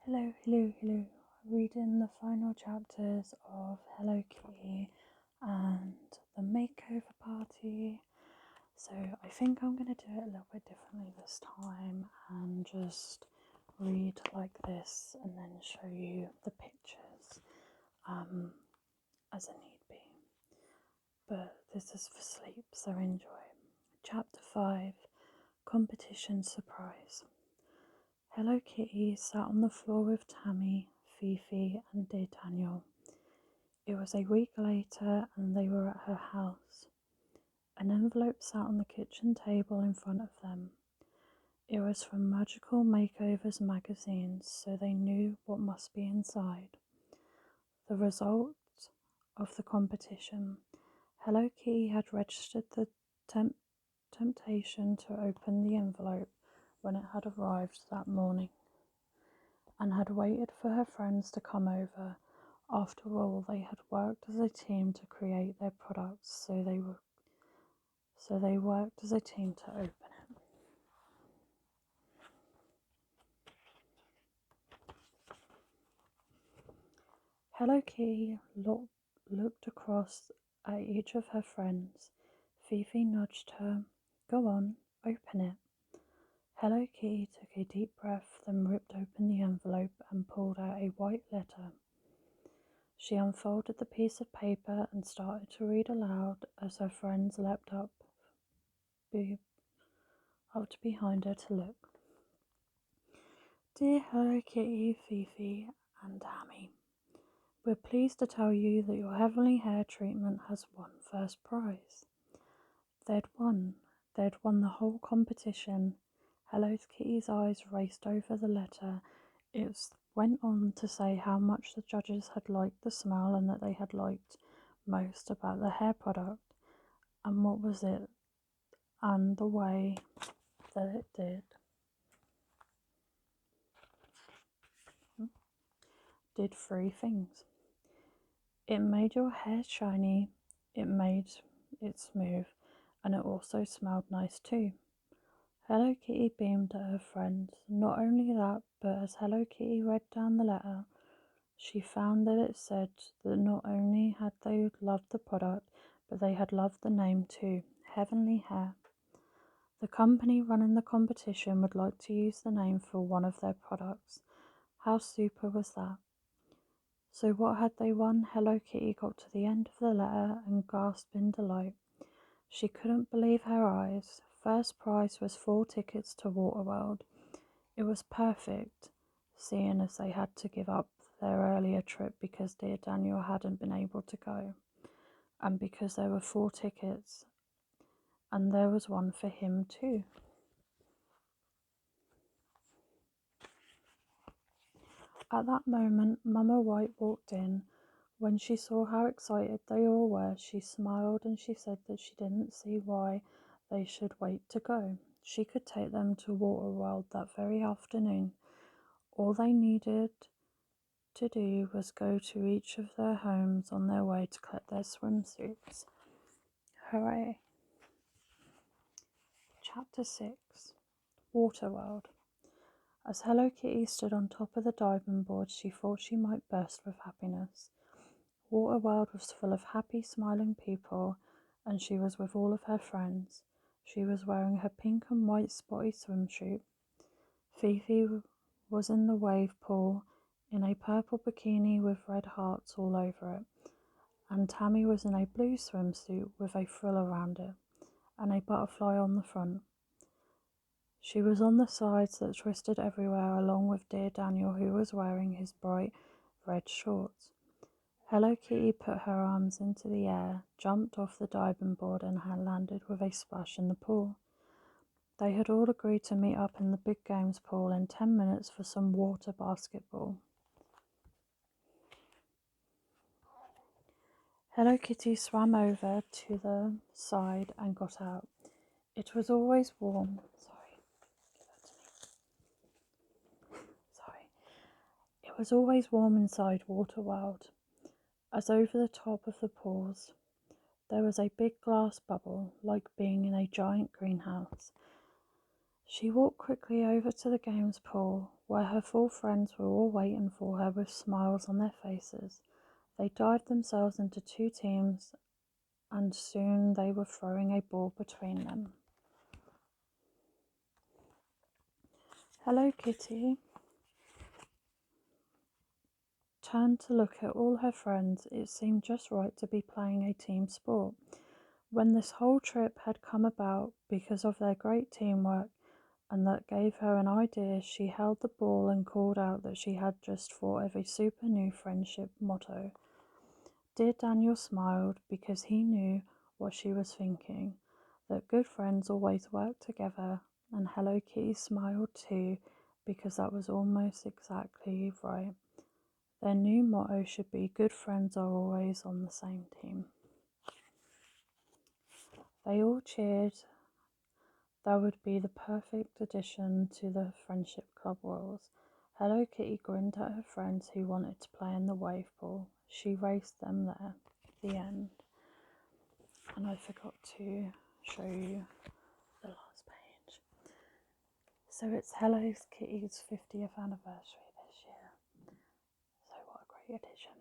Hello, hello, hello. Reading the final chapters of Hello Kitty and the Makeover Party. So I think I'm going to do it a little bit differently this time and just read like this and then show you the pictures as a need be. But this is for sleep, so enjoy. Chapter 5, Competition Surprise. Hello Kitty sat on the floor with Tammy, Fifi and dear Daniel. It was a week later and they were at her house. An envelope sat on the kitchen table in front of them. It was from Magical Makeovers magazines, so they knew what must be inside. The result of the competition. Hello Kitty had registered the temptation to open the envelope when it had arrived that morning, and had waited for her friends to come over. After all, they had worked as a team to create their products, so they worked as a team to open it. Hello Kitty looked across at each of her friends. Fifi nudged her. Go on, open it. Hello Kitty took a deep breath, then ripped open the envelope and pulled out a white letter. She unfolded the piece of paper and started to read aloud as her friends leapt up behind her to look. Dear Hello Kitty, Fifi and Tammy, we're pleased to tell you that your heavenly hair treatment has won first prize. They'd won the whole competition. Hello Kitty's eyes raced over the letter. It went on to say how much the judges had liked the smell and that they had liked most about the hair product, and what was it, and the way that it did three things. It made your hair shiny, it made it smooth, and it also smelled nice too. Hello Kitty beamed at her friends. Not only that, but as Hello Kitty read down the letter, she found that it said that not only had they loved the product, but they had loved the name too, Heavenly Hair. The company running the competition would like to use the name for one of their products. How super was that? So what had they won? Hello Kitty got to the end of the letter and gasped in delight. She couldn't believe her eyes. First prize was 4 tickets to Waterworld. It was perfect, seeing as they had to give up their earlier trip because dear Daniel hadn't been able to go, and because there were 4 tickets, and there was one for him too. At that moment, Mama White walked in. When she saw how excited they all were, she smiled and she said that she didn't see why they should wait to go. She could take them to Waterworld that very afternoon. All they needed to do was go to each of their homes on their way to collect their swimsuits. Hooray! Chapter 6, Waterworld. As Hello Kitty stood on top of the diving board, she thought she might burst with happiness. Waterworld was full of happy, smiling people, and she was with all of her friends. She was wearing her pink and white spotty swimsuit. Fifi was in the wave pool in a purple bikini with red hearts all over it, and Tammy was in a blue swimsuit with a frill around it and a butterfly on the front. She was on the sides that twisted everywhere, along with dear Daniel, who was wearing his bright red shorts. Hello Kitty put her arms into the air, jumped off the diving board and had landed with a splash in the pool. They had all agreed to meet up in the big games pool in 10 minutes for some water basketball. Hello Kitty swam over to the side and got out. It was always warm. It was always warm inside Waterworld. As over the top of the pools, there was a big glass bubble, like being in a giant greenhouse. She walked quickly over to the games pool, where her four friends were all waiting for her with smiles on their faces. They dived themselves into two teams, and soon they were throwing a ball between them. Hello Kitty turned to look at all her friends. It seemed just right to be playing a team sport. When this whole trip had come about because of their great teamwork, and that gave her an idea, she held the ball and called out that she had just thought of a super new friendship motto. Dear Daniel smiled because he knew what she was thinking, that good friends always work together, and Hello Kitty smiled too because that was almost exactly right. Their new motto should be good friends are always on the same team. They all cheered. That would be the perfect addition to the Friendship Club rules. Hello Kitty grinned at her friends who wanted to play in the wave pool. She raced them there. The end. And I forgot to show you the last page. So it's Hello Kitty's 50th anniversary this year. So what a great addition.